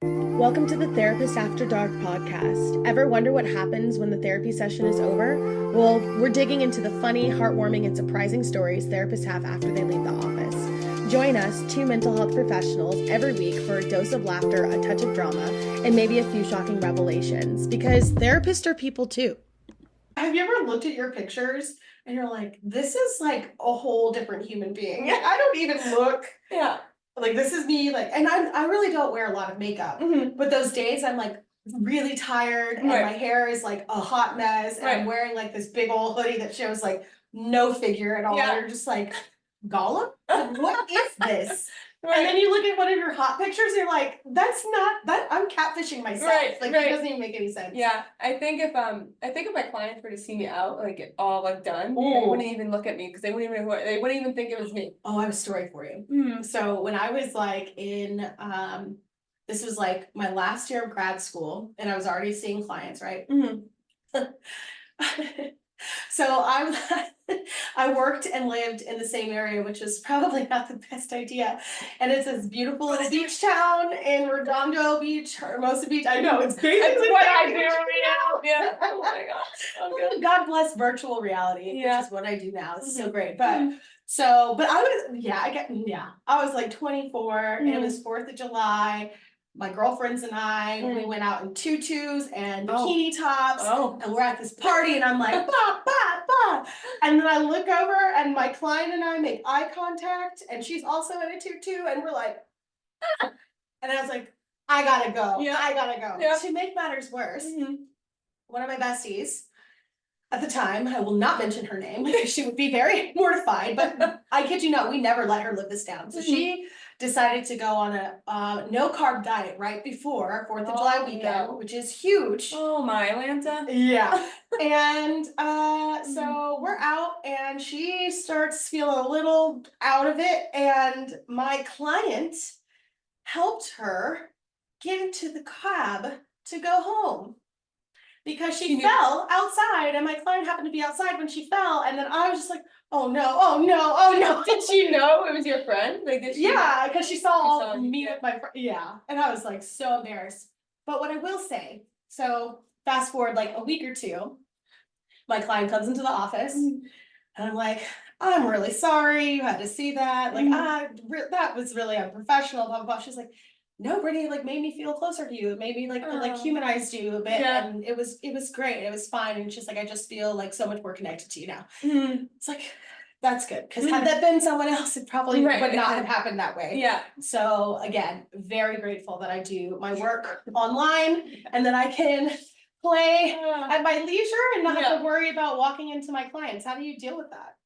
Welcome to the Therapist After Dark podcast. Ever wonder what happens when the therapy session is over? Well, we're digging into the funny, heartwarming, and surprising stories therapists have after they leave the office. Join us, two mental health professionals, every week for a dose of laughter, a touch of drama, and maybe a few shocking revelations, because therapists are people too. Have you ever looked at your pictures and you're like, this is like a whole different human being? I don't even look. Yeah. Like, this is me, like, and I really don't wear a lot of makeup. But those days I'm like really tired and my hair is like a hot mess and I'm wearing like this big old hoodie that shows like no figure at all. Yeah. And you're just like, Gollum? Like, what is this? And then you look at one of your hot pictures and you're like, that's not that I'm catfishing myself. Like it doesn't even make any sense. Yeah. I think if my clients were to see me out, like all like done, they wouldn't even look at me because they wouldn't even think it was me. Oh, I have a story for you. So when I was like in this was like my last year of grad school and I was already seeing clients, right? So I worked and lived in the same area, which is probably not the best idea. And it's this beautiful little beach town in Redondo Beach, Hermosa Beach. I know it's basically what I do right now. Yeah. Oh my gosh. Okay. God bless virtual reality, which is what I do now. It's so great. But I was like 24 and it was 4th of July. My girlfriends and I, we went out in tutus and bikini tops, and we're at this party, and I'm like, bah, bah, bah. And then I look over, and my client and I make eye contact, and she's also in a tutu, and we're like, ah. And I was like, I gotta go. Yeah. I gotta go. Yeah. To make matters worse, one of my besties at the time, I will not mention her name because she would be very mortified, but I kid you not, we never let her live this down. So she decided to go on a no carb diet right before 4th of July weekend, which is huge. Oh my, Atlanta. Yeah. And so we're out and she starts feeling a little out of it. And my client helped her get into the cab to go home. Because she fell outside and my client happened to be outside when she fell. And then I was just like, oh no. Did she know it was your friend? Like, did she? Yeah, because she saw me with my friend. Yeah. And I was like so embarrassed. But what I will say, so fast forward like a week or two, my client comes into the office and I'm like, I'm really sorry you had to see that. Like, that was really unprofessional, blah, blah, blah. She's like, no, Brittany, like made me feel closer to you. It made me like humanized you a bit. Yeah. And it was great. It was fine. And she's like, I just feel like so much more connected to you now. It's like, that's good. Because had that been someone else, it probably would not have happened that way. Yeah. So again, very grateful that I do my work online and that I can play at my leisure and not have to worry about walking into my clients. How do you deal with that?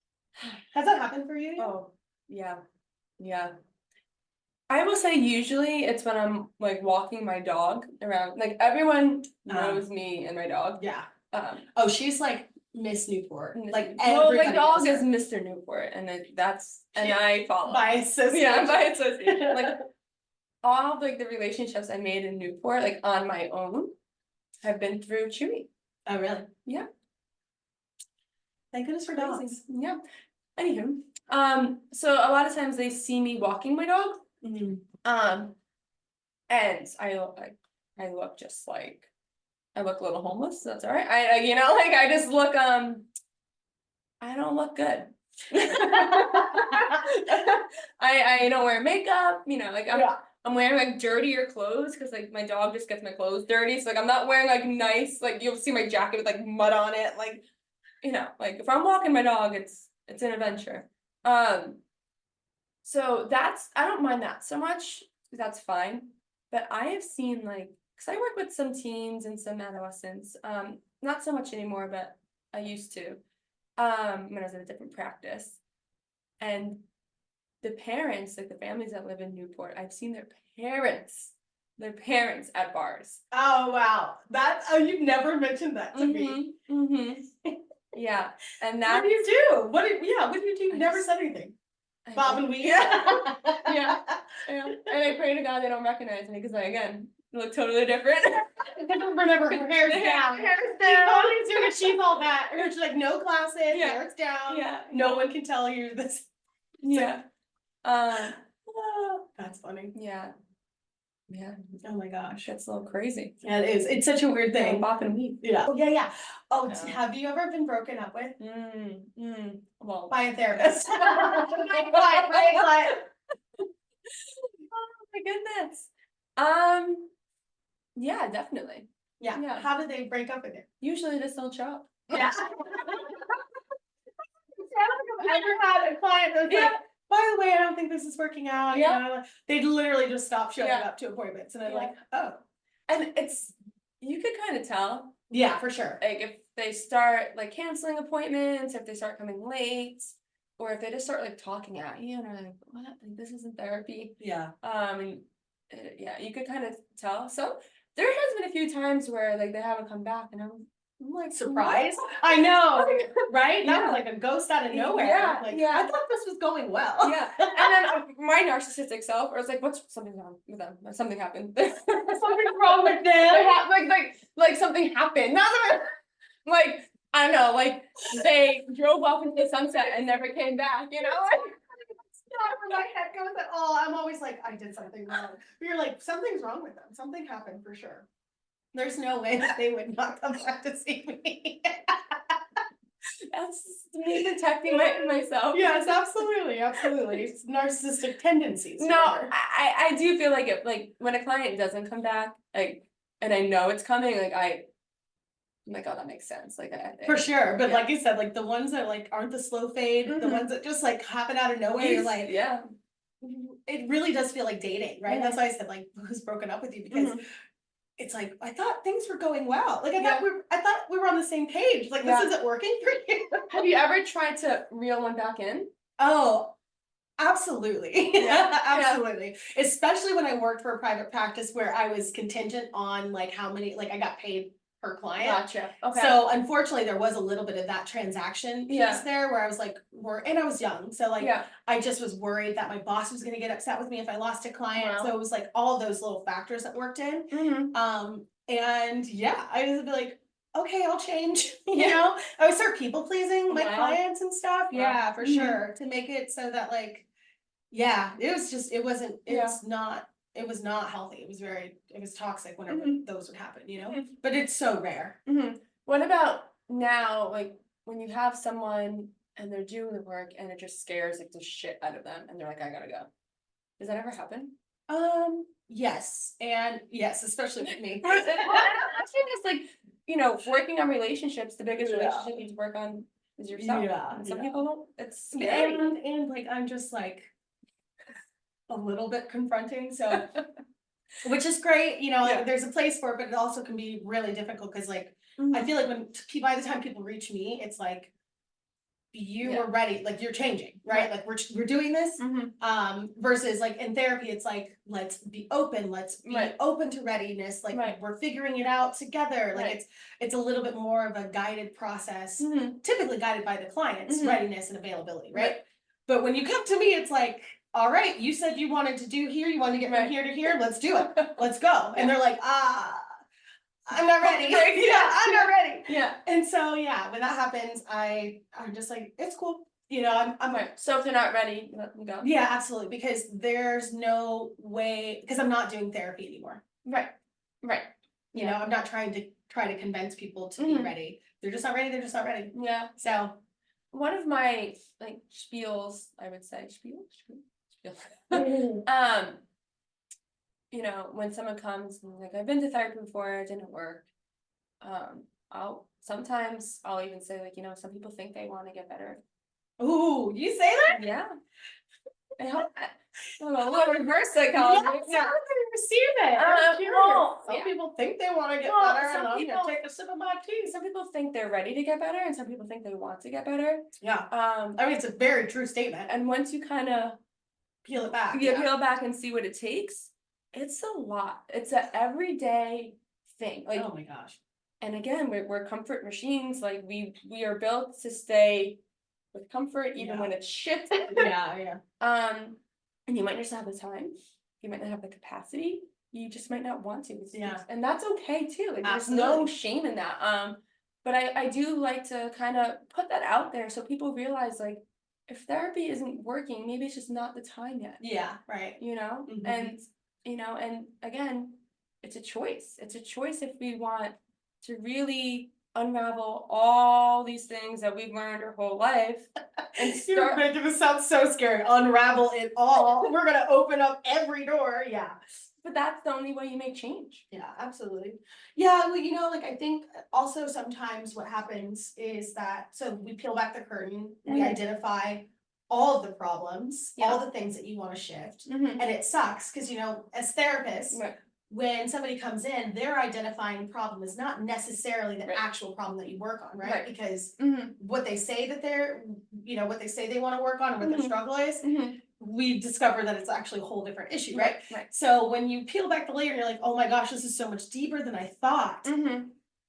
Has that happened for you? Oh, yeah. Yeah. I will say usually it's when I'm like walking my dog around. Like everyone knows me and my dog. Yeah. She's like Miss Newport. Like my dog is Mr. Newport, and I follow by association. Yeah, by association. Like all of like the relationships I made in Newport, like on my own, have been through Chewy. Oh really? Yeah. Thank goodness for dogs. Yeah. Anywho, so a lot of times they see me walking my dog. And I look just like I look a little homeless. So that's all right. I just look I don't look good. I don't wear makeup. I'm wearing like dirtier clothes because like my dog just gets my clothes dirty. So like I'm not wearing like nice, like you'll see my jacket with like mud on it. Like like if I'm walking my dog, it's an adventure. So I don't mind that so much. That's fine. But I have seen because I work with some teens and some adolescents. Not so much anymore, but I used to. When I was in a different practice. And the parents, like the families that live in Newport, I've seen their parents at bars. Oh wow. You've never mentioned that to me. Yeah. And what do you do? What do you do? You never said anything. Bob and weave. Yeah. And I pray to God they don't recognize me because again, look totally different. Remember, her hair's down. She's all that. She's like, no glasses, hair's down. Yeah. No one can tell you this. Yeah. That's funny. Yeah. Yeah, Oh my gosh. gets a little crazy. Yeah, it is. It's such a weird thing. Bop and weave. Yeah. Oh, yeah. Oh, Yeah. have you ever been broken up with Well, by a therapist? By a client. oh my goodness. Yeah, definitely. Yeah. Yeah. How did they break up with you? Usually just don't show up. Yeah. I don't think I've ever had a client that's like, by the way, I don't think this is working out. Yeah. You know, they literally just stop showing Yeah. up to appointments, and I'm Yeah. like, oh, And you could kind of tell, yeah, for sure. like if they start like canceling appointments, if they start coming late, or if they just start like talking at you and are like, what? Like this isn't therapy. Yeah. And yeah, you could kind of tell. So there has been a few times where like they haven't come back, and I'm like Surprised? what? I know, right? That Yeah. was like a ghost out of nowhere. Yeah, Like, yeah. I thought this was going well. Yeah, and then my narcissistic self, I was like, "What's something wrong with them? Something happened. Something's wrong with them. Like something happened. Not that like I don't know, like they drove off into the sunset and never came back. You know, Not where my head goes at all. I'm always like, I did something wrong. But you're like, something's wrong with them. Something happened for sure. There's no way that they would not come back to see me. that's me protecting myself. Yes, absolutely, absolutely. It's narcissistic tendencies. No, whatever. I do feel like it. Like when a client doesn't come back, like, and I know it's coming, like I'm like, oh, that makes sense. Like For sure, but yeah. like you said, like the ones that like aren't the slow fade, the Mhm. ones that just like happen out of nowhere, you're like, yeah. it really does feel like dating, right? Mhm. That's why I said like, who's broken up with you? Because Mhm. it's like, I thought things were going well. Like I Yeah. thought we were on the same page. Like Yeah. this isn't working for you. Have you ever tried to reel one back in? Oh, absolutely. Yeah. Absolutely. Especially when I worked for a private practice where I was contingent on like how many, like I got paid per client. Gotcha. Okay. So unfortunately, there was a little bit of that transaction piece Yeah. there where I was like, and I was young. So like, yeah. I just was worried that my boss was going to get upset with me if I lost a client. Wow. So it was like all of those little factors that worked in. Mm-hmm. And yeah, I was be like, okay, I'll change. You Yeah. know, I would start people pleasing my Wow. clients and stuff. Wow. Yeah, for Mhm. sure. To make it so that like, yeah, it was just, it wasn't, Yeah. it was not healthy. It was toxic whenever Mhm. those would happen, you know, Mhm. but it's so rare. Mm-hmm. What about now, like when you have someone and they're doing the work and it just scares like the shit out of them and they're like, I gotta go. Does that ever happen? Yes. And yes, especially with me. Actually, just like, you know, working on relationships, the biggest Yeah. relationship you need to work on is yourself. Yeah, And some yeah. people don't, it's scary. And like, I'm just like a little bit confronting. So, which is great, you know, like, Yeah. there's a place for it, but it also can be really difficult because like, Mhm. I feel like by the time people reach me, it's like, you Yeah. were ready, like you're changing, right? Like we're doing this. Mhm. Versus like in therapy, it's like, let's be open, let's be Right. open to readiness, like Right. we're figuring it out together. Like Right. it's a little bit more of a guided process, Mhm. typically guided by the client's Mhm. readiness and availability, right? Right. But when you come to me, it's like, all right, you said you wanted to do here, you wanted to get from Right. here to here, let's do it. Let's go. Yeah. And they're like, I'm not ready. Yeah, I'm not ready. Yeah. And so yeah, when that happens, I'm just like, it's cool. You know, I'm Right. So if they're not ready, let them go. yeah, absolutely. Because there's no way, because I'm not doing therapy anymore. Right. Right. You know, I'm not trying to convince people to be Mhm. ready. They're just not ready, they're just not ready. Yeah. So One of my like spiels, I would say spiel. You know, when someone comes and like, I've been to therapy before, it didn't work. I'll even say like, you know, some people think they want to get better. ooh, you say that? Yeah. I hope a little reverse psychology. Yeah, how do they receive it? I'm curious. Some yeah. people think they want to get Well, better, some and I'm people- gonna take a sip of my tea. Some people think they're ready to get better, and some people think they want to get better. Yeah. I mean, it's a very true statement. And once you kind of Peel it back. peel back and see what it takes, it's a lot. It's an everyday thing. Like, oh my gosh. and again, we're comfort machines. Like we are built to stay with comfort even Yeah. when it's shit. Yeah. And you might just not have the time. You might not have the capacity. You just might not want to. Yeah. And that's okay too. Like there's no Absolutely. shame in that. But I do like to kind of put that out there so people realize like if therapy isn't working, maybe it's just not the time yet. Yeah, right. You know? Mhm. And you know, and again, it's a choice. It's a choice if we want to really unravel all these things that we've learned our whole life and You're start. making this sound so scary. Unravel it all. We're gonna open up every door. Yeah. But that's the only way you make change. Yeah, absolutely. Yeah, well, you know, like I think also sometimes what happens is that so we peel back the curtain, we Mhm. identify all of the problems, all Yeah. the things that you want to shift. Mm-hmm. And it sucks because, you know, as therapists, Right. when somebody comes in, their identifying problem is not necessarily the Right. actual problem that you work on, right? Right. Because Mm-hmm. what they say that they're, you know, what they say they want to work on and what their Mhm. struggle is, Mm-hmm. we discover that it's actually a whole different issue, right? Right. So when you peel back the layer and you're like, oh my gosh, this is so much deeper than I thought. Mm-hmm.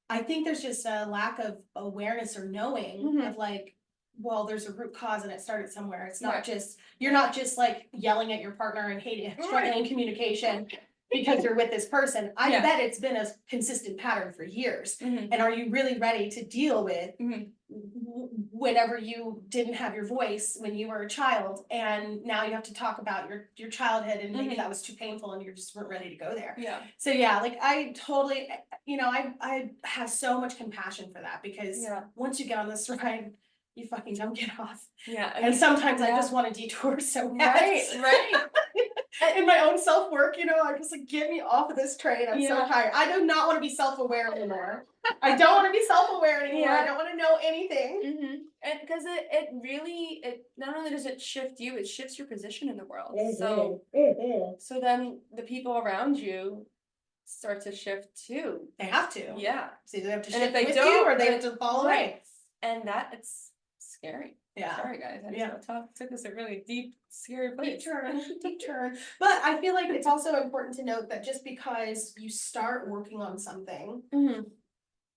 I think there's just a lack of awareness or knowing Mhm. of like, well, there's a root cause and it started somewhere. It's not Right. just, you're not just like yelling at your partner and hating, struggling in communication because you're with this person. I Yeah. bet it's been a consistent pattern for years. Mm-hmm. And are you really ready to deal with Mhm. whenever you didn't have your voice when you were a child and now you have to talk about your childhood and maybe Mhm. that was too painful and you just weren't ready to go there. Yeah. So yeah, like I totally, you know, I have so much compassion for that because Yeah. once you get on this ride, you fucking don't get off. Yeah. And sometimes I yeah. just want to detour so bad. Right. In my own self-work, you know, I'm just like, get me off of this train. I'm so Yeah. tired. I do not want to be self-aware anymore. I don't want to be self-aware anymore. Yeah. I don't want to know anything. Mm-hmm. And because it really not only does it shift you, it shifts your position in the world. So then the people around you start to shift too. They have to. Yeah. So they have to And if shift they with don't, you or they then- have to follow right. right. And that it's scary. Yeah. Sorry guys, I Yeah. took us a really deep, scary place. Deep turn. But I feel like it's also important to note that just because you start working on something, Mm-hmm.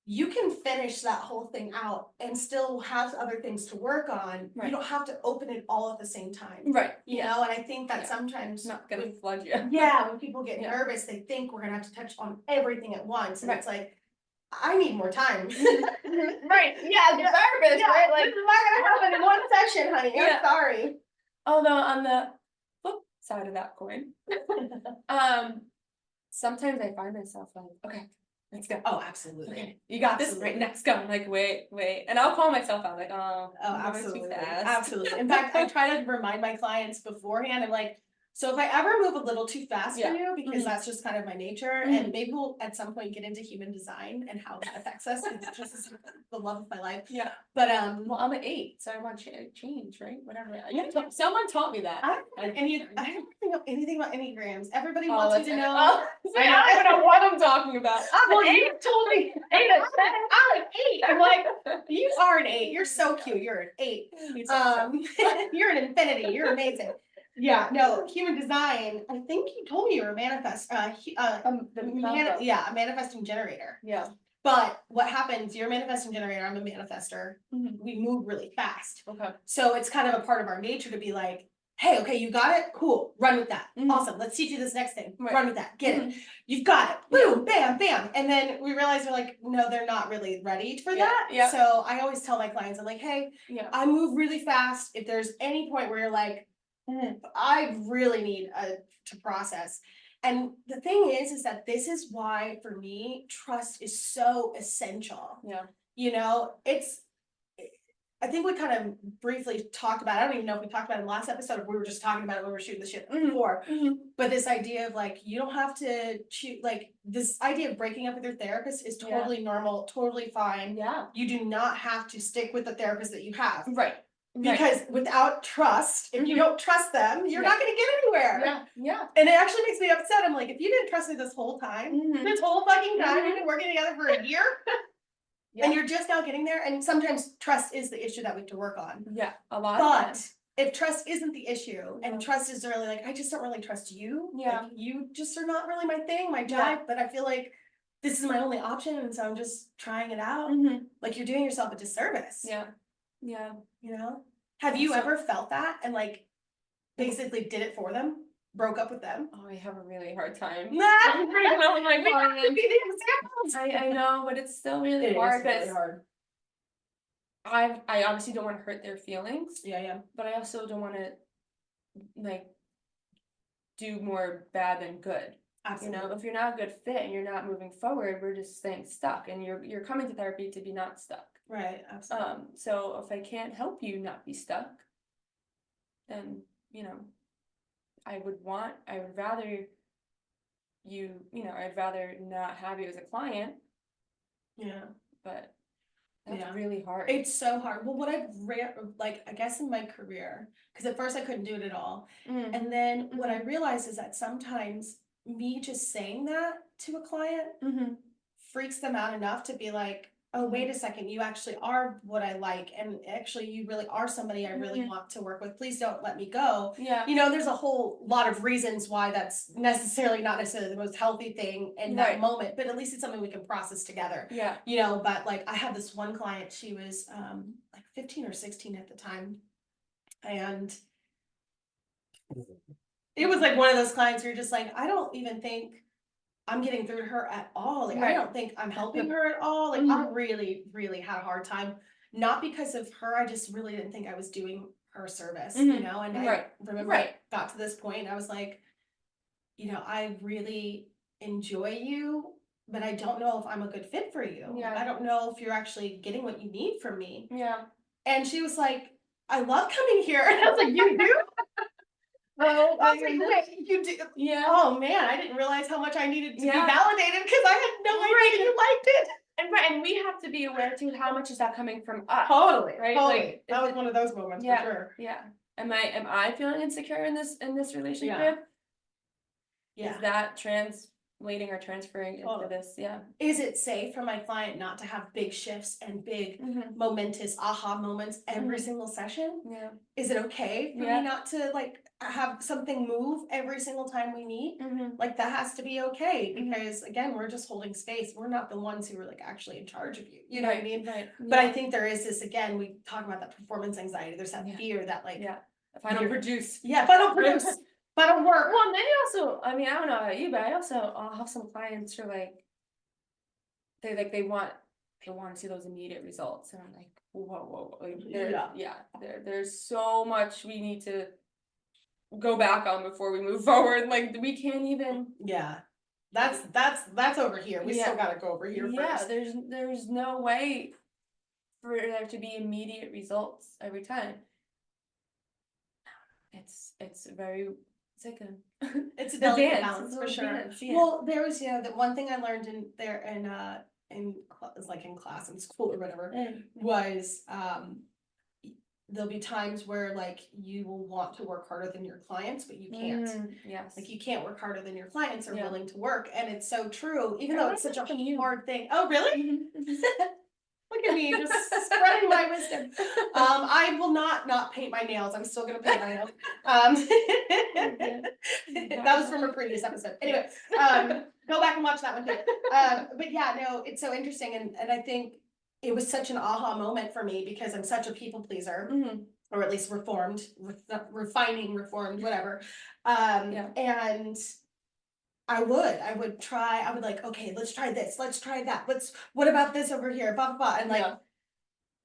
you can finish that whole thing out and still have other things to work on. Right. You don't have to open it all at the same time. Right. You know, and I think that Yeah. sometimes Not gonna when, flood you. yeah, when people get Yeah. nervous, they think we're gonna have to touch on everything at once. And Right. it's like, I need more time. Right. Yeah, the therapist, Yeah, right? this Like is not gonna happen in one session, honey. Yeah. I'm sorry. although on the flip side of that coin, sometimes I find myself like, okay, let's go. Oh, absolutely. Okay, you got this. Right, next go. I'm like, wait, and I'll call myself out, like, oh, Oh, I'm going absolutely. too fast. Absolutely. In fact, I try to remind my clients beforehand. I'm like, so if I ever move a little too fast Yeah. for you, because Mhm. that's just kind of my nature, Mhm. and maybe we'll at some point get into human design and how that affects us. It's just the love of my life. Yeah. But Well, I'm an 8, so I want change, right? Whatever. Yeah. Someone taught me that. I don't know anything about Enneagrams. Everybody Oh, wants that's me to know. see, I don't even know what I'm talking about. I'm Well, an 8. you told me 8 of 10. I'm an 8. I'm like, you are an 8. You're so cute. You're an 8. You're an infinity. You're amazing. Yeah, no, human design. I think you told me you were a manifest. A manifesting generator. Yeah. But what happens? You're a manifesting generator. I'm a manifester. Mhm. We move really fast, Okay. so it's kind of a part of our nature to be like, hey, okay, you got it. Cool, run with that. Mhm. Awesome. Let's teach you this next thing. Right. Run with that. Get it. Mhm. You've got it. Boom, bam, bam. And then we realize we're like, no, they're not really ready for Yeah, that. yeah. So I always tell my clients, I'm like, hey, Yeah. I move really fast. If there's any point where you're like, I really need to process. And the thing is that this is why, for me, trust is so essential. Yeah. You know, I think we kind of briefly talked about it. I don't even know if we talked about it in the last episode, or if we were just talking about it when we were shooting the shit before. Mhm. But this idea of like, you don't have to choose, like this idea of breaking up with your therapist is totally normal, totally fine. Yeah. You do not have to stick with the therapist that you have. Right. Because without trust, if you Mhm. don't trust them, you're Yeah. not gonna get anywhere. Yeah. Yeah. And it actually makes me upset. I'm like, if you didn't trust me this whole time, Mhm. this whole fucking time, Mhm. we've been working together for a year, Yeah. and you're just now getting there. And sometimes trust is the issue that we have to work on. Yeah. A lot. But if trust isn't the issue, and Yeah. trust is really like, I just don't really trust you. Yeah. Like, you just are not really my thing, my jive, Yeah. but I feel like this is my only option, and so I'm just trying it out. Mhm. Like, you're doing yourself a disservice. Yeah. Yeah. You know? Have you ever felt that and like basically did it for them? Broke up with them? Oh, I have a really hard time. Nah. Breaking up with my We have to clients. be the examples. I know, but it's still really It is hard really because hard. I obviously don't want to hurt their feelings, Yeah, yeah. but I also don't want to like do more bad than good. Absolutely. You know, if you're not a good fit and you're not moving forward, we're just staying stuck, and you're coming to therapy to be not stuck. Right, absolutely. So if I can't help you not be stuck, then, you know, I would rather I'd rather not have you as a client, Yeah. but that's Yeah. really hard. It's so hard. Well, what I've like, I guess in my career, because at first I couldn't do it at all. And then what I realized is that sometimes me just saying that to a client freaks them out enough to be like, oh, wait a second, you actually are what I like. And actually, you really are somebody I really want to work with. Please don't let me go. Yeah. You know, there's a whole lot of reasons why that's not necessarily the most healthy thing in that moment, but at least it's something we can process together. Yeah. You know, but like I had this one client, she was like 15 or 16 at the time. And it was like one of those clients where you're just like, I don't even think I'm getting through to her at all. Like, I don't think I'm helping her at all. Like, I really, really had a hard time. Not because of her, I just really didn't think I was doing her a service, you know? And I remember I got to this point and I was like, you know, I really enjoy you, but I don't know if I'm a good fit for you. Yeah. I don't know if you're actually getting what you need from me. Yeah. And she was like, I love coming here. And I was like, you do? Oh, I was like, wait, you do? Yeah. Oh man, I didn't realize how much I needed to be validated because I had no idea you liked it. And we have to be aware too, how much is that coming from us? Totally, right? Totally. Like, that was one of those moments for sure. Yeah. Am I feeling insecure in this relationship? Yeah. Is that translating or transferring into this? Yeah. Is it safe for my client not to have big shifts and big momentous aha moments every single session? Yeah. Is it okay for me not to like have something move every single time we meet? Like that has to be okay because again, we're just holding space. We're not the ones who are like actually in charge of you. You know what I mean? Right. But I think there is this, again, we talk about that performance anxiety. There's that fear that like, if I don't produce. Yeah, if I don't produce, if I don't work. Well, and then you also, I mean, I don't know about you, but I'll have some clients who are like, they want to see those immediate results. And I'm like, whoa. Like, there's so much we need to go back on before we move forward. Like we can't even. Yeah. That's over here. We still gotta go over here first. There's no way for there to be immediate results every time. It's very like it's a delicate balance it's for sure. Dance, yeah. Well, there was the one thing I learned in class in school or whatever was there'll be times where like you will want to work harder than your clients, but you can't. Yes. Like you can't work harder than your clients are willing to work, and it's so true. Even though it's such a hard thing. Oh, really? Look at me, just spreading my wisdom. I will not paint my nails. I'm still gonna paint my nails. That was from a previous episode. Anyway, go back and watch that one too. But yeah, no, it's so interesting, and I think it was such an aha moment for me because I'm such a people pleaser, or at least reformed, whatever. And I would like, okay, let's try this, let's try that, what about this over here, blah, blah, blah. And like,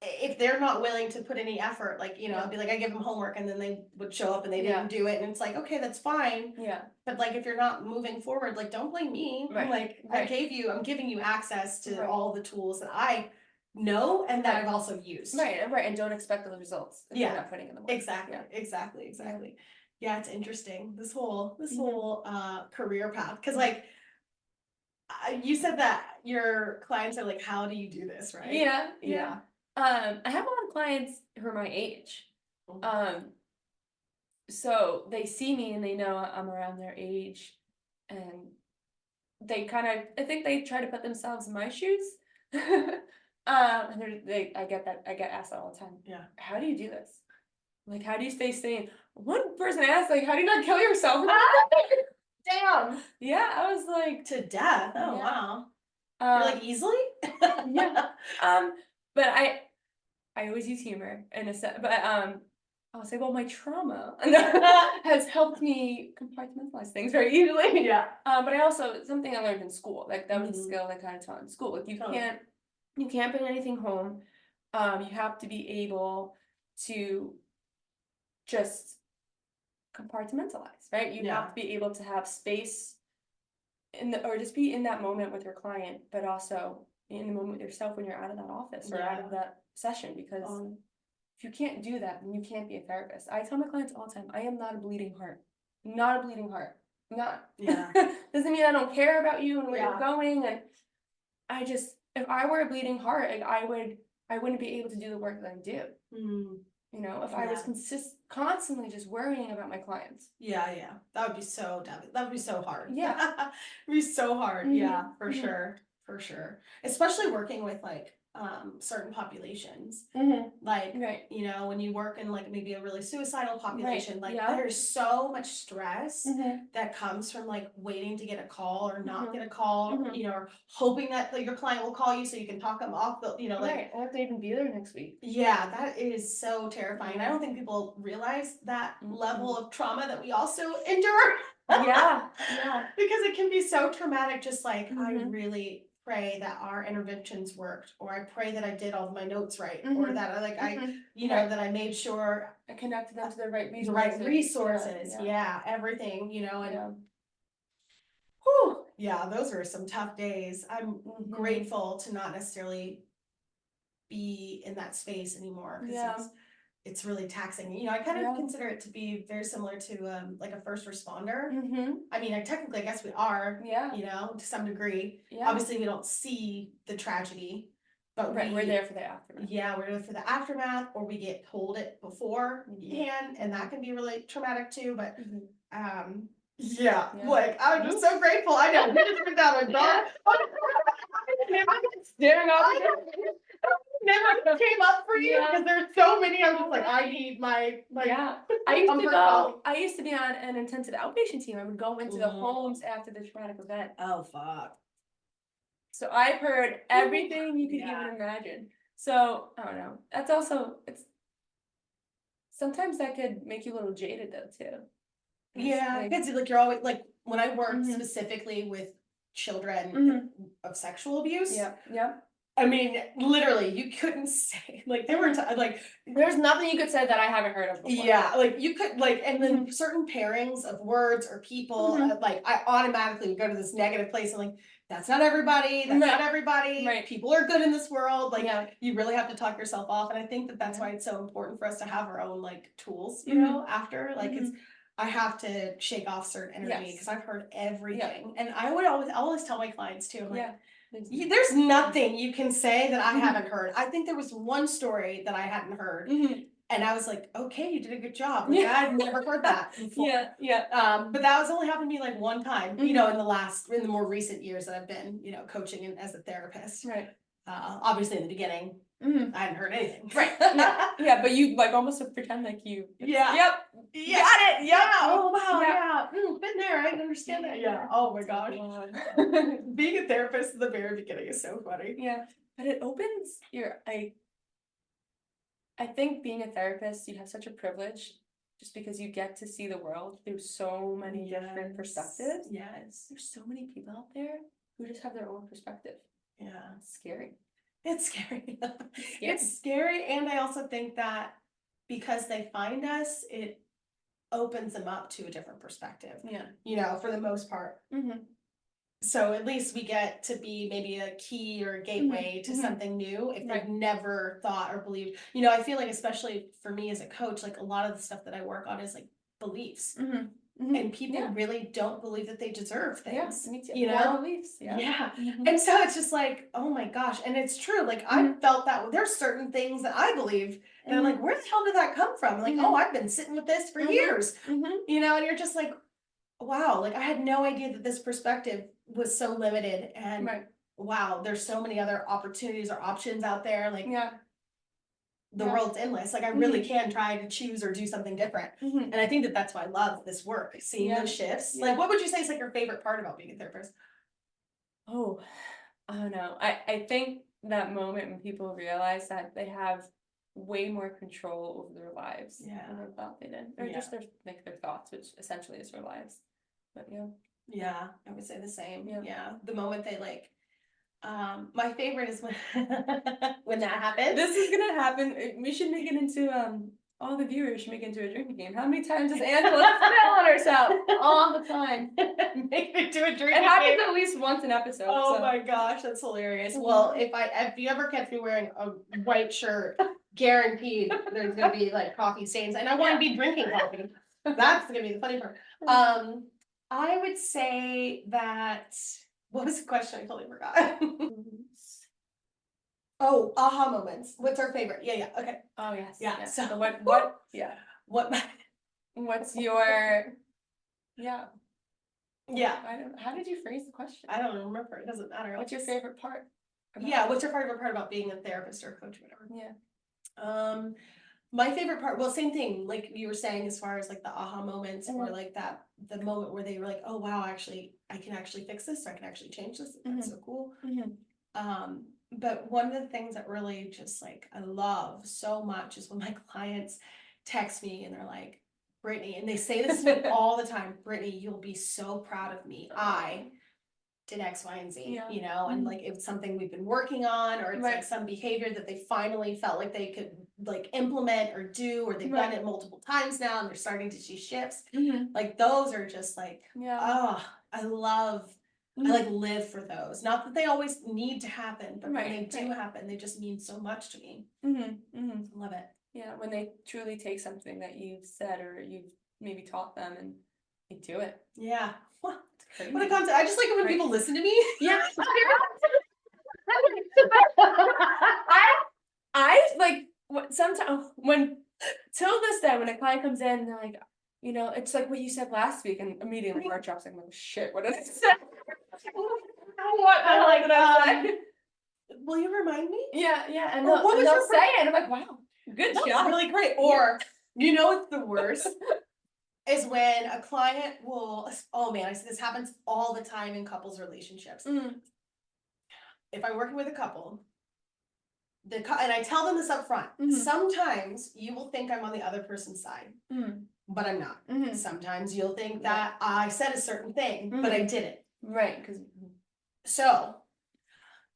if they're not willing to put any effort, like, you know, I'd be like, I give them homework and then they would show up and they didn't do it. And it's like, okay, that's fine. Yeah. But like, if you're not moving forward, like, don't blame me. Right. Like, I'm giving you access to all the tools that I know and that I've also used. Right. And don't expect the results if you're not putting in the work. Exactly. Yeah, it's interesting. This whole career path, because like you said that your clients are like, how do you do this, right? Yeah. I have a lot of clients who are my age. So they see me and they know I'm around their age, and they I think they try to put themselves in my shoes. And I get asked that all the time. Yeah. How do you do this? Like, how do you stay sane? One person asked, like, how do you not kill yourself? Damn. Yeah, I was like, to death. Oh wow. You're like easily? Yeah. But I always use humor in a set, but I'll say, well, my trauma has helped me compartmentalize things very easily. Yeah. But I also, something I learned in school, like that was a skill I kind of taught in school. Like you can't bring anything home. You have to be able to just compartmentalize, right? You Yeah. have to be able to have space or just be in that moment with your client, but also be in the moment with yourself when you're out of that office or out of that session, because if you can't do that, then you can't be a therapist. I tell my clients all the time, I am not a bleeding heart. Not a bleeding heart. Not. Yeah. Doesn't mean I don't care about you and where Yeah. you're going. And I just, if I were a bleeding heart, like I wouldn't be able to do the work that I do. You know, if I was constantly just worrying about my clients. Yeah, that would be so that would be so hard. Yeah. It'd be so hard. Yeah, for sure, for sure. Especially working with like certain populations. Like, Right. you know, when you work in like maybe a really suicidal population, Right. like there's so much stress that comes from like waiting to get a call or not get a call, you know, or hoping that like, your client will call you so you can talk them off the, you know, like Right. I have to even be there next week. yeah, that is so terrifying. I don't think people realize that level of trauma that we also endure. Yeah. Because it can be so traumatic, just like I really pray that our interventions worked, or I pray that I did all of my notes right, or that I like I you know that I made sure I connected them to the right resources. the right resources. Yeah, everything, you know, and whew, yeah, those are some tough days. I'm grateful to not necessarily be in that space anymore, because it's really taxing. You know, I kind of consider it to be very similar to like a first responder. I mean, I guess we are, you know, to some degree. Obviously we don't see the tragedy, but we're there for the aftermath. Yeah, we're there for the aftermath, or we get told it beforehand, and that can be really traumatic too. But like I'm just so grateful. I know we just went down a dark. Staring off. Never came up for you because there's so many. I'm just like, I need my like. I used to be on an intensive outpatient team. I would go into the homes after the traumatic event. Oh fuck. So I've heard everything you could even imagine. So I don't know. That's also sometimes that could make you a little jaded though too. Yeah, because like you're always like when I worked specifically with children of sexual abuse. Yeah. I mean, literally, you couldn't say like there were like there's nothing you could say that I haven't heard of before. Yeah, like you could like, and then certain pairings of words or people, like I automatically would go to this negative place and like that's not everybody. That's not everybody. Right. People are good in this world. Like you really have to talk yourself off, and I think that that's why it's so important for us to have our own like tools. You know, after like it's. I have to shake off certain energy because I've heard everything, and I always tell my clients too. I'm like, there's nothing you can say that I haven't heard. I think there was one story that I hadn't heard, and I was like, okay, you did a good job. Like, I've never heard that before. But that was only happened to me like one time, you know, in the more recent years that I've been, you know, coaching and as a therapist. Right. Obviously in the beginning, I hadn't heard anything. Right. Yeah, but you like almost pretend like you. Yeah. Yep. Yeah. Got it. Yeah. Oh wow. Yeah. Been there. I understand that. Yeah. Oh my gosh. Being a therapist at the very beginning is so funny. Yeah. But it opens your I think being a therapist, you have such a privilege just because you get to see the world through so many different perspectives. Yes. There's so many people out there who just have their own perspective. Yeah. It's scary. It's scary. It's scary. And I also think that because they find us, it opens them up to a different perspective. Yeah. You know, for the most part. So at least we get to be maybe a key or a gateway to something new if they've never thought or believed. You know, I feel like especially for me as a coach, like a lot of the stuff that I work on is like beliefs. And people really don't believe that they deserve things. Me too. You know? Beliefs. And so it's just like, oh my gosh. And it's true. Like I felt that there's certain things that I believe that I'm like, where the hell did that come from? Like, oh, I've been sitting with this for years. You know, and you're just like, wow, like I had no idea that this perspective was so limited, and wow, there's so many other opportunities or options out there. Like the world's endless. Like I really can try to choose or do something different. And I think that that's why I love this work, seeing those shifts. Like what would you say is like your favorite part about being a therapist? Oh, I don't know. I think that moment when people realize that they have way more control over their lives than they thought they did. Or just their thoughts, which essentially is their lives. But yeah, I would say the same. Yeah. The moment they like, my favorite is when when that happens. This is gonna happen. We should make it into all the viewers should make it into a drinking game. How many times does Angela spill on herself? All the time. Make it do a drinking It happens game. at least once an episode. Oh so. my gosh, that's hilarious. Well, if you ever catch me wearing a white shirt, guaranteed there's gonna be like coffee stains, and I want to be drinking coffee. That's gonna be the funny part. I would say that. What was the question? I totally forgot. Oh, aha moments. What's our favorite? Yeah. Okay. Oh yes. Yeah, yes. so- So what? Yeah. What's your? Yeah. Yeah. How did you phrase the question? I don't remember. It doesn't matter. What's your favorite part? Yeah. What's your favorite part about being a therapist or a coach or whatever? Yeah. My favorite part, well, same thing, like you were saying, as far as like the aha moments or like that, the moment where they were like, oh wow, actually, I can actually fix this, or I can actually change this. That's so cool. But one of the things that really just like I love so much is when my clients text me and they're like, Brittany, and they say this to me all the time, Brittany, you'll be so proud of me. I did X, Y, and Z, you know, and like it's something we've been working on, or it's like some behavior that they finally felt like they could like implement or do, or they've done it multiple times now and they're starting to see shifts. Like those are just like, oh, I like live for those. Not that they always need to happen, but when they do happen, they just mean so much to me. Love it. Yeah, when they truly take something that you've said or you've maybe taught them and they do it. Yeah. What a concept. I just like it when people listen to me. Yeah. I like sometimes when till this day when a client comes in, they're like, you know, it's like what you said last week, and immediately my heart drops. I'm like, shit, what did I say? What I'm did I say? Will you remind me? Yeah, and Or they'll say it, and I'm like, wow, good job. That's really great. Or you know what's the worst? Is when a client will, oh man, I see this happens all the time in couples relationships. If I'm working with a couple, and I tell them this up front, sometimes you will think I'm on the other person's side, but I'm not. Sometimes you'll think that I said a certain thing, but I didn't. Right, because so,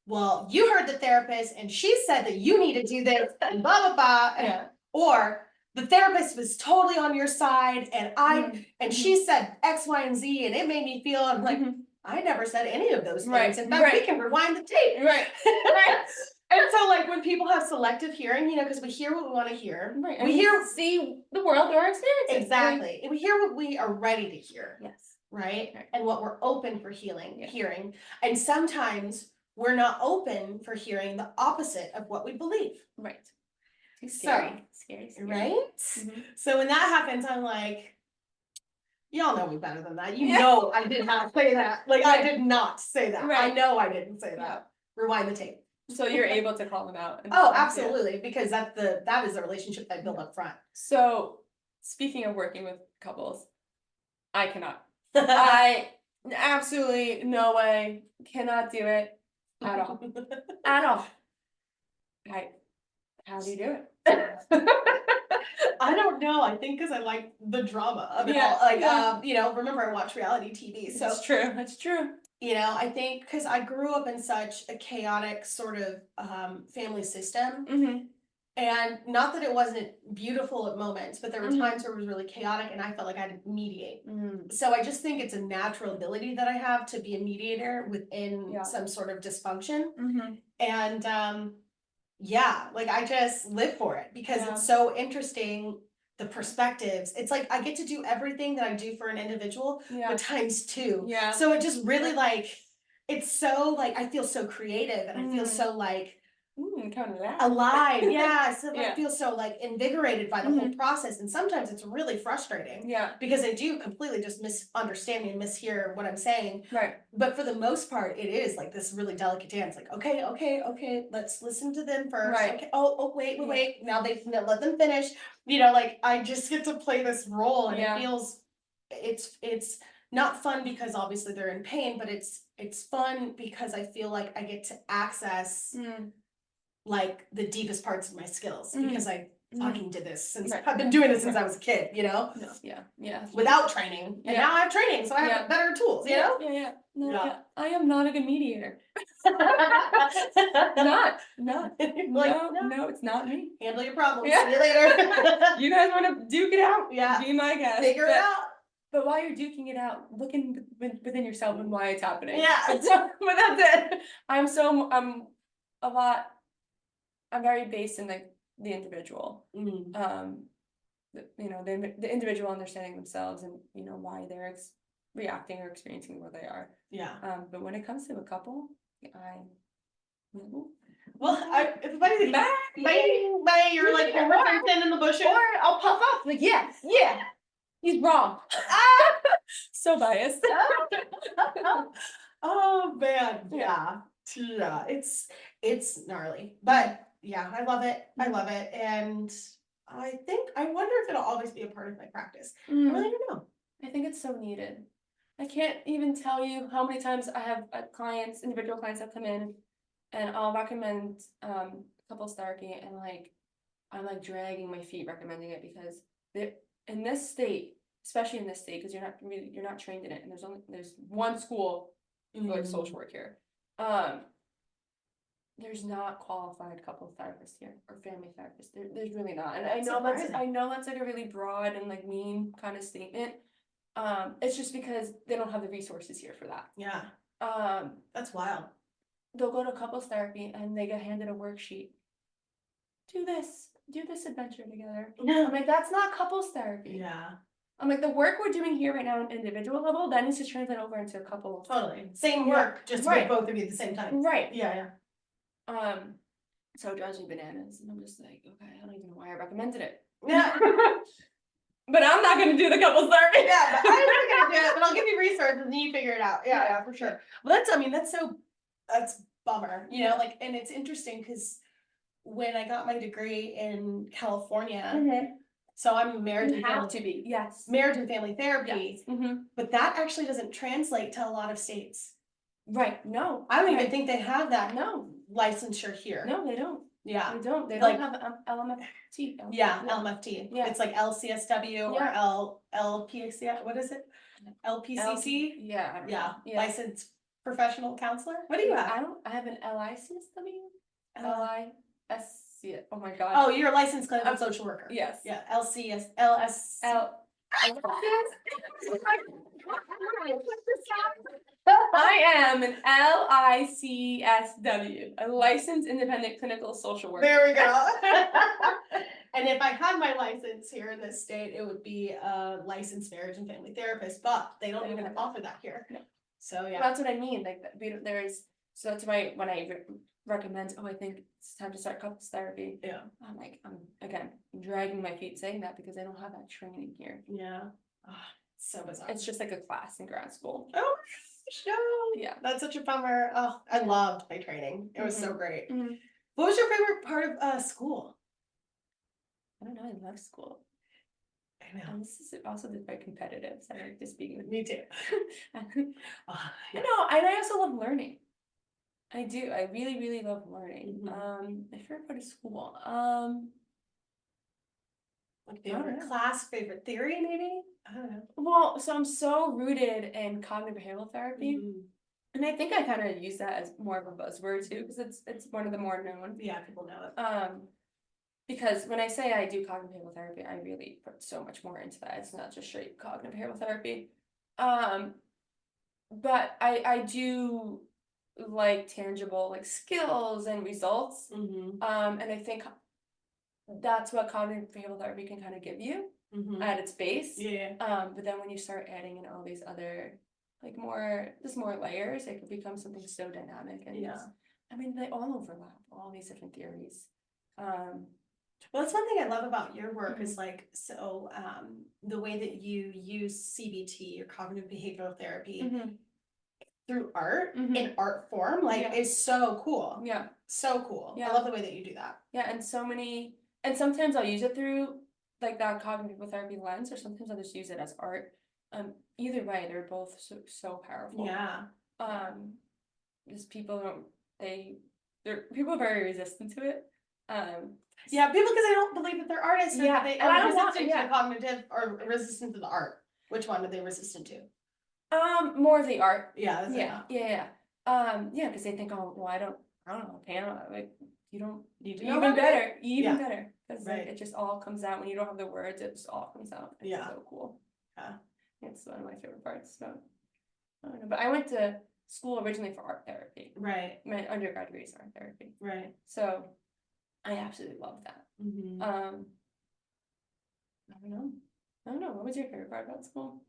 well, you heard the therapist and she said that you need to do this and blah, blah, blah. Or the therapist was totally on your side and she said X, Y, and Z and it made me feel, I'm like, I never said any of those things. In fact, we can rewind the tape. Right. And so like when people have selective hearing, you know, because we hear what we want to hear. Right. We see the world or experiences. Exactly. And we hear what we are ready to hear. Yes. Right? And what we're open for hearing. And sometimes we're not open for hearing the opposite of what we believe. Right. Too scary. Scary. Right? So when that happens, I'm like, y'all know me better than that. You know I did not say that. Like I did not say that. I know I didn't say that. Rewind the tape. So you're able to call them out. Oh, absolutely. Because that is the relationship that I build up front. So speaking of working with couples, I cannot. I absolutely no way cannot do it at all. At all. How do you do it? I don't know. I think because I like the drama of it all. Like, you know, remember I watch reality TV. So it's true. That's true. You know, I think because I grew up in such a chaotic sort of family system. And not that it wasn't beautiful at moments, but there were times where it was really chaotic and I felt like I had to mediate. So I just think it's a natural ability that I have to be a mediator within some sort of dysfunction. And like I just live for it because it's so interesting, the perspectives. It's like I get to do everything that I do for an individual, but times two. So it just really like, it's so like, I feel so creative and I feel so like, kind of alive. So I feel so like invigorated by the whole process, and sometimes it's really frustrating because I do completely just misunderstand me and mishear what I'm saying, but for the most part it is like this really delicate dance, like okay, let's listen to them first, okay, oh wait, now let them finish, you know, like I just get to play this role and it feels it's not fun because obviously they're in pain, but it's fun because I feel like I get to access like the deepest parts of my skills because I fucking did this since I've been doing this since I was a kid, you know? Without training. And now I have training, so I have better tools, you know? No, I am not a good mediator. Not. Like, No, it's not me. handle your problems. Yeah. See you later. You guys want to duke it out? Yeah. Be my guest. Figure it out. But while you're duking it out, look within yourself and why it's happening. Yeah. But that's it. I'm very based in the individual. The individual understanding themselves and why they're reacting or experiencing where they are. Yeah. But when it comes to a couple, Well, it's a funny thing. Bye. You're like everything in the bushes. Or I'll puff up like, yeah, he's wrong. So biased. Oh man, yeah. It's gnarly, but yeah, I love it. And I wonder if it'll always be a part of my practice. I really don't know. I think it's so needed. I can't even tell you how many times I have individual clients that come in, and I'll recommend couples therapy, and I'm dragging my feet recommending it because in this state, especially in this state, because you're not trained in it, and there's one school for social work here. There's not qualified couple therapists here or family therapists. There's really not, and I know that's like a really broad and mean kind of statement. It's just because they don't have the resources here for that. Yeah. That's wild. They'll go to couples therapy and they get handed a worksheet. Do this adventure together. I'm like, that's not couples therapy. Yeah. I'm like, the work we're doing here right now on individual level, that needs to translate over into a couple. Totally. Same work, just to make both of you at the same time. Right. Yeah. So it drives me bananas, and I'm just like, okay, I don't even know why I recommended it. Yeah. But I'm not gonna do the couples therapy. Yeah, but I'm not gonna do it, but I'll give you resources and you figure it out. Yeah, for sure. Well, that's bummer, and it's interesting because when I got my degree in California, so I'm married You have to be, yes. Marriage and family therapy, yes. But that actually doesn't translate to a lot of states. Right, no. I don't even think they have that No. licensure here. No, they don't. Yeah. They don't. They don't have LMFT. Yeah, LMFT. Yeah. It's like LCSW or LPCC. What is it? LPCC? Yeah, I don't Yeah. know. Yeah. Licensed professional counselor. What do you have? I have an LICSW. LISC. Oh my god. Oh, you're a licensed clinical social worker. Yes. Yeah. LS. I am an LICSW, a licensed independent clinical social worker. There we go. And if I had my license here in this state, it would be a licensed marriage and family therapist, but they don't even offer that here. No. So yeah. That's what I mean. So that's why when I recommend, I think it's time to start couples therapy. Yeah. I'm again dragging my feet saying that because I don't have that training here. Yeah. Oh, it's so bizarre. It's just like a class in grad school. Oh my gosh, no. Yeah. That's such a bummer. Oh, I loved my training. It was so great. Mm-hmm. What was your favorite part of school? I don't know. I love school. I know. And this is also very competitive, so I like to speak with Me too. I know, and I also love learning. I do. I really, really love learning. My favorite part of school. Like favorite class, favorite theory, maybe? I don't know. Well, so I'm so rooted in cognitive behavioral therapy. And I think I kind of use that as more of a buzzword too, because it's one of the more known. Yeah, people know it. Because when I say I do cognitive behavioral therapy, I really put so much more into that. It's not just straight cognitive behavioral therapy. But I do like tangible skills and results. And I think that's what cognitive behavioral therapy can kind of give you at its base. Yeah. But then when you start adding in all these other more layers, it could become something so dynamic. And they all overlap, all these different theories. Well, that's one thing I love about your work is the way that you use CBT or cognitive behavioral therapy through art in art form is so cool. Yeah. So cool. Yeah. I love the way that you do that. Yeah, and sometimes I'll use it through that cognitive therapy lens, or sometimes I'll just use it as art. Either way, they're both so powerful. Yeah. Just people are very resistant to it. Yeah, people because they don't believe that they're artists, or that they are resistant to the cognitive or resistant to the art. Which one are they resistant to? More of the art. Yeah. Yeah. Yeah, because they think, oh, well, I don't know, Pam, like, you don't, You do even know better, Yeah. better, because like, Right. it just all comes out when you don't have the words, it just all comes out. It's Yeah. so cool. Yeah. It's one of my favorite parts, so, I don't know, but I went to school originally for art therapy. Right. My undergrad degree is art therapy, Right. so I absolutely love that. Mm-hmm. I don't know, what was your favorite part about school?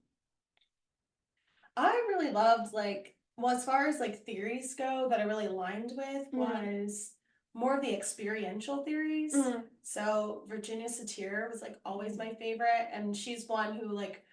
I really loved well, as far as like theories go that I really aligned with Mhm. was more of the experiential theories. Mhm. So Virginia Satir was like always my favorite, and she's one who like,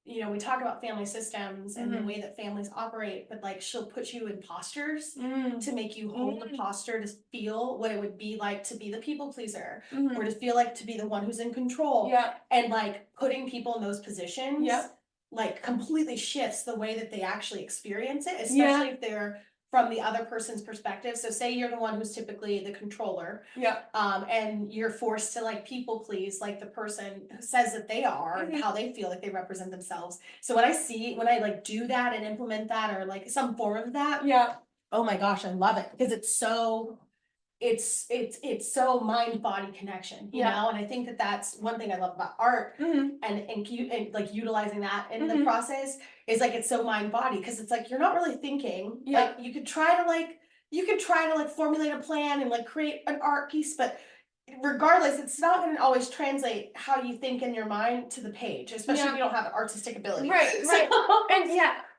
we talk about family systems and the way that families operate, but like she'll put you in postures to make you hold the posture to feel what it would be like to be the people pleaser or to feel like to be the one who's in control. Yeah, And like putting people in those positions yeah, like completely shifts the way that they actually experience it, especially Yeah. if they're from the other person's perspective. So say you're the one who's typically the controller, yeah, and you're forced to like people please like the person who says that they are and Mhm. how they feel like they represent themselves. So when I like do that and implement that or like some form of that, yeah, oh my gosh, I love it because it's so mind body connection, you Yeah. know. And I think that that's one thing I love about art, Mhm. and like utilizing that in the Mhm. process is like it's so mind body because it's like you're not really thinking. Yeah. Like you could try to like formulate a plan and like create an art piece, but regardless, it's not going to always translate how you think in your mind to the page, especially Yeah. if you don't have artistic ability. Right, So- right.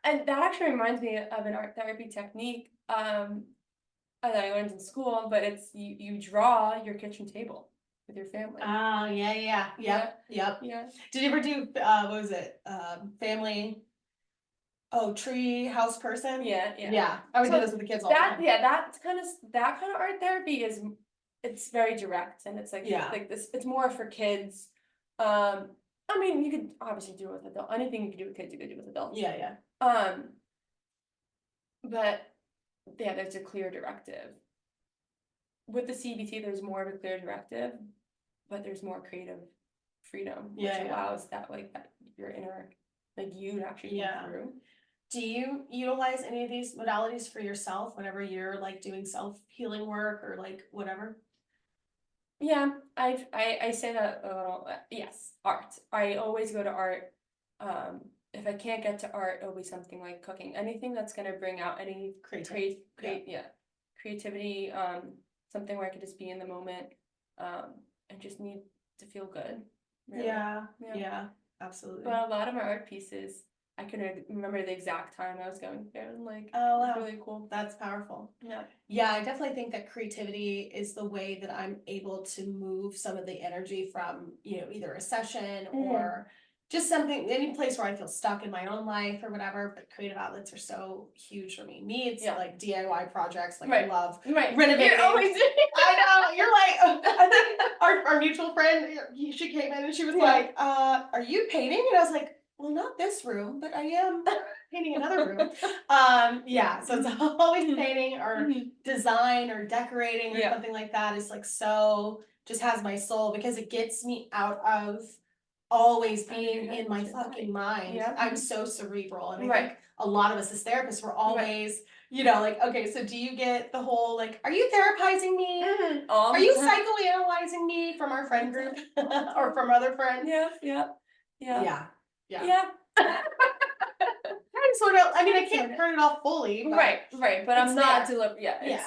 And that actually reminds me of an art therapy technique that I learned in school, but it's you draw your kitchen table with your family. Oh, yeah. Yep. Yeah. Did you ever do what was it? Family tree house person? Yeah. Yeah. I would So do this with the kids all the That time. that kind of art therapy it's very direct, and it's like Yeah. like this, it's more for kids. I mean, you could obviously do it with adults. Anything you could do with kids, you could do with adults. Yeah. But yeah, there's a clear directive. With the CBT, there's more of a clear directive, but there's more creative freedom, which Yeah. allows that your inner you to actually Yeah. come through. Do you utilize any of these modalities for yourself whenever you're like doing self-healing work or like whatever? Yeah, I say that a little. Yes, art. I always go to art. If I can't get to art, it'll be something like cooking. Anything that's gonna bring out any creativity. Something where I could just be in the moment, and just need to feel good. Really. Yeah, absolutely. But a lot of my art pieces, I can remember the exact time I was going through, and like, Oh, it's wow. really cool. That's powerful. Yeah. Yeah, I definitely think that creativity is the way that I'm able to move some of the energy from, either a session or just something, any place where I feel stuck in my own life or whatever. But creative outlets are so huge for me. It's like DIY projects. Like I love renovating. You're always I know. You're like, I think our mutual friend, she came in and she was like, "Are you painting?" And I was like, "Well, not this room, but I am painting another room." Yeah. So it's always painting or design or decorating or something like that is like so just has my soul because it gets me out of always being in my fucking mind. I'm so cerebral, and I think a lot of us as therapists we're always like, okay, so do you get the whole like, are you therapizing me? Are you psychoanalyzing me from our friend group or from other friends? Yeah. Kind sort of. I mean, I can't turn it off fully, but Right. But I'm not there. delivering.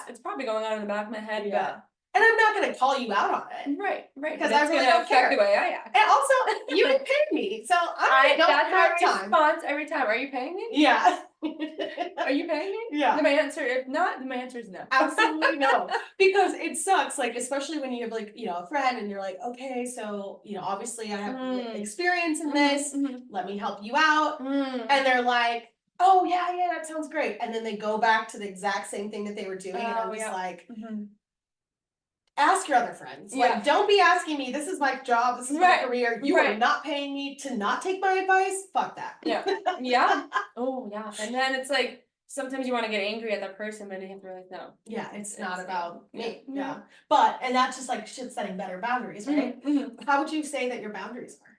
It's probably going on in the back of my head, but. And I'm not going to call you out on it. Right. Because I really don't care. The way I act. And also, you didn't pay me, so I don't that's have my time. response every time. Are you paying me? Yeah. Are you paying me? Yeah. My answer, if not, my answer is no. Absolutely no. Because it sucks, like, especially when you have like, a friend and you're like, okay, so, obviously I have experience in this. Let me help you out. And they're like, oh yeah, that sounds great. And then they go back to the exact same thing that they were doing. And I'm just like, ask your other friends. Like, don't be asking me, this is my job, this is my career. You are not paying me to not take my advice. Fuck that. Yeah. Oh, yeah. And then it's like, sometimes you want to get angry at that person, but you have to realize, no. Yeah, it's not about me. Yeah. But, and that's just like shit setting better boundaries, right? How would you say that your boundaries are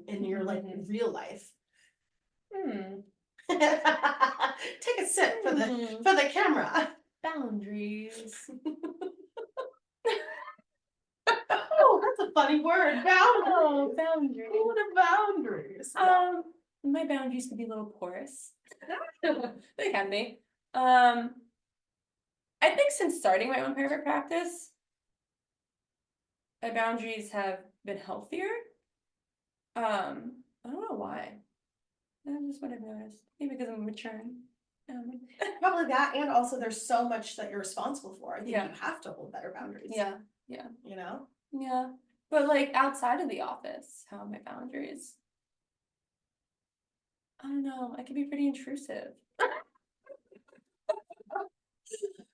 in your like real life? Take a sip for the camera. Boundaries. Oh, that's a funny word. Boundaries. Oh, boundaries. What are boundaries? My boundaries could be a little porous. They can be. I think since starting my own private practice, my boundaries have been healthier. I don't know why. That's just what I've noticed. Maybe because I'm maturing. Probably that, and also there's so much that you're responsible for. I think Yeah. you have to hold better boundaries. Yeah. You know? Yeah. But like outside of the office, how are my boundaries? I don't know. I can be pretty intrusive.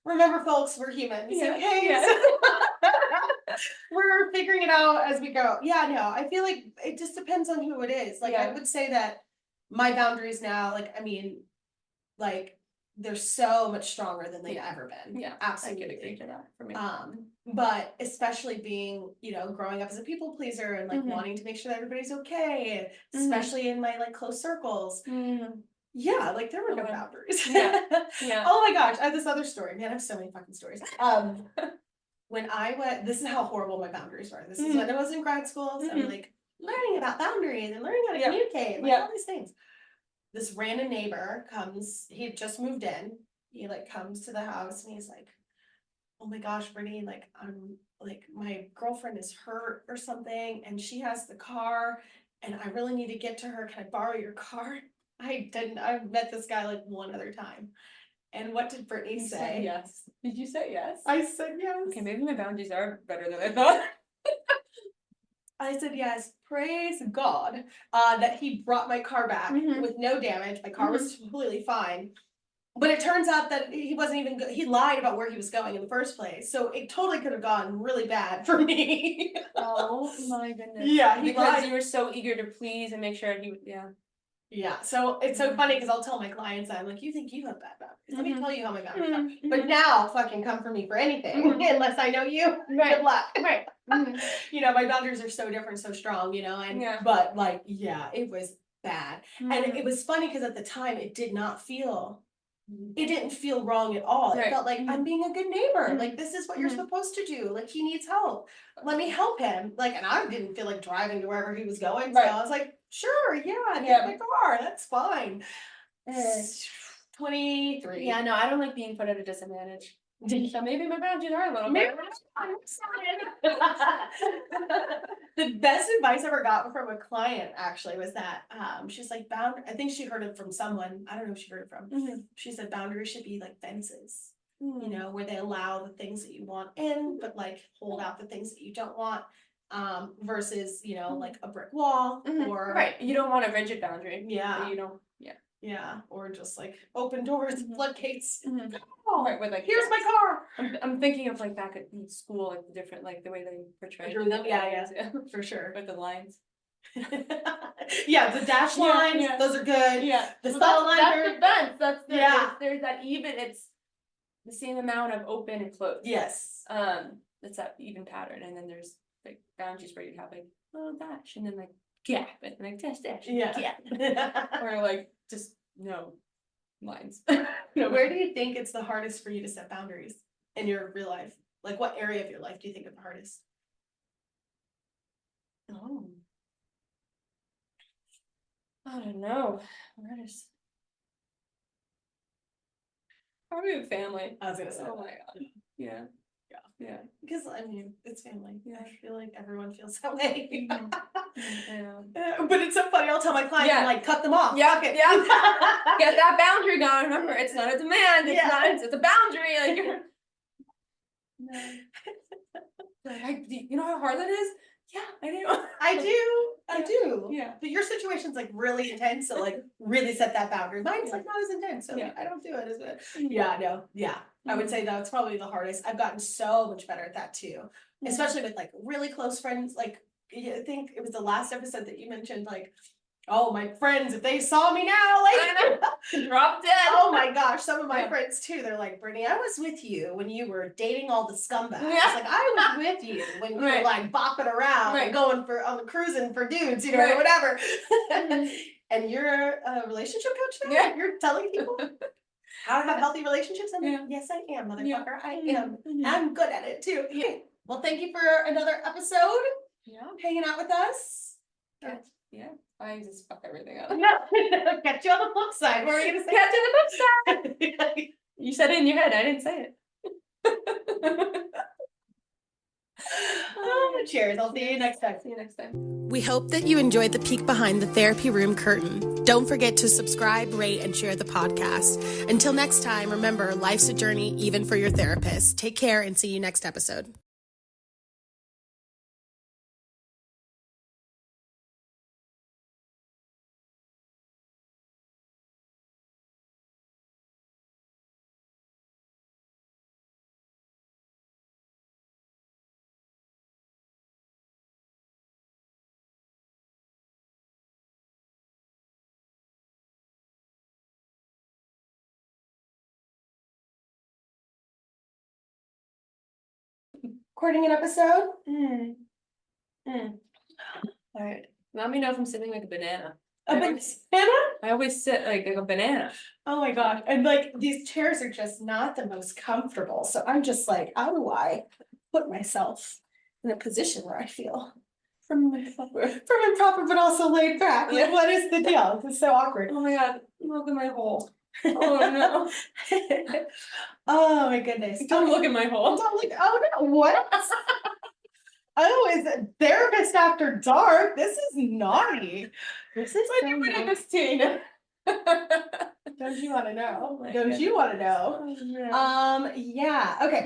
Remember, folks, we're humans. Yeah, Okay. yeah. We're figuring it out as we go. Yeah, no, I feel like it just depends on who it is. Like, I Yeah. would say that my boundaries now, like, I mean, like, they're so much stronger than they've Yeah. ever been. Yeah. Absolutely. I could agree to that for me. But especially being, growing up as a people pleaser and like Mhm. wanting to make sure that everybody's okay, Mhm. especially in my like close circles. Mm. Yeah, like there were no Okay. boundaries. Yeah. Yeah. Oh my gosh, I have this other story. Man, I have so many fucking stories. When I went, this is how horrible my boundaries were. This is when I was in grad school. So I'm Mhm. like learning about boundaries and learning how to Yeah. communicate, and, like Yeah. all these things. This random neighbor comes, he had just moved in. He like comes to the house and he's like, oh my gosh, Brittany, like I'm like my girlfriend is hurt or something and she has the car and I really need to get to her. Can I borrow your car? I met this guy like one other time. And what did Brittany You say? said yes. Did you say yes? I said yes. Okay, maybe my boundaries are better than I thought. I said yes, praise God, that he brought my car back Mhm. with no damage. My car was completely fine. But it turns out that he wasn't even he lied about where he was going in the first place. So it totally could have gone really bad for me. Oh my goodness. Yeah, he because lied. you were so eager to please and make sure he would, yeah. Yeah, so it's so funny because I'll tell my clients that I'm like, you think you have bad boundaries. Let me tell you how my boundaries are. But now fucking come for me for anything unless I know you. Right. Good luck. Right. My boundaries are so different, so strong, and Yeah. but like, yeah, it was bad. And it was funny because at the time it didn't feel wrong at all. It Right. felt like I'm being a good neighbor. Mhm. Like this is what you're supposed to do. Like he needs help. Let me help him. Like, and I didn't feel like driving to wherever he was going. So Right. I was like, sure, yeah, Yeah. take my car. That's fine. 23. Yeah, no, I don't like being put at a disadvantage. So maybe my boundaries are a little Maybe bit. I'm sorry. The best advice I ever got from a client actually was that she's like I think she heard it from someone. I don't know who she heard it from. She said boundaries should be like fences. Where they allow the things that you want in, but like hold out the things that you don't want. Versus, like a brick wall or Right. You don't want a rigid boundary. Yeah. Yeah. Yeah, or just like open doors, floodgates. Oh, right, with like Here's my car. I'm thinking of like back at school, like the different, like the way they portray Drew them, yeah, for sure. with the lines. Yeah, the dash lines, those are good. Yeah, The well, solid lines that's are the fence. That's the there's that even. It's the same amount of open and closed. Yes. It's that even pattern, and then there's like boundaries where you have like little dash, and then like gap, and like dash, Yeah. or like just no lines. Where do you think it's the hardest for you to set boundaries in your real life? Like, what area of your life do you think is the hardest? Oh, I don't know. Hardest. Probably with family. I was gonna say. Oh my god. Yeah. Yeah. Because I mean, it's family. Yeah. I feel like everyone feels that way. I know. But it's so funny. I'll tell my clients, I'm like, cut them off. Yeah. Fuck it. Yeah. Get that boundary going. Remember, it's not a demand. It's not. It's a boundary. Like. You know how hard that is? Yeah, I do. I do. Yeah. But your situation's like really intense, so like really set that boundary. Mine's like not as intense, so like, I don't do it as good. Yeah, no, yeah. I would say that's probably the hardest. I've gotten so much better at that too. Especially with like really close friends. Like I think it was the last episode that you mentioned, like, oh, my friends, if they saw me now, like drop dead. Oh my gosh, some of my friends too. They're like, Brittany, I was with you when you were dating all the scumbags. Like I was with you when you were like bopping around and going on cruising for dudes, or whatever. And you're a relationship coach now? Yeah. You're telling people how to have healthy relationships? And Yeah. yes, I am, motherfucker. Yeah. I am. Mhm. I'm good at it too. Okay. Well, thank you for another episode, Yeah. hanging out with us. Yeah. I just fuck everything up. No, catch you on the flip side. What were you gonna say? Catch you on the flip side. You said it in your head. I didn't say it. Oh, cheers. I'll see you next time. See you next time. We hope that you enjoyed the peek behind the therapy room curtain. Don't forget to subscribe, rate, and share the podcast. Until next time, remember, life's a journey, even for your therapist. Take care and see you next episode. Recording an episode? All right. Let me know if I'm sitting like a banana. A banana? I always sit like a banana. Oh my God. And like these chairs are just not the most comfortable. So I'm just like, how do I put myself in a position where I feel from improper, but also laid back? Like, what is the deal? This is so awkward. Oh my God. Look at my hole. Oh no. Oh my goodness. Don't look at my hole. Don't look. Oh no. What? Oh, is it therapist after dark? This is naughty. This is What so do you naughty. understand? Don't you want to know? Oh my Don't God. you want to know? Oh, no. Yeah. Okay.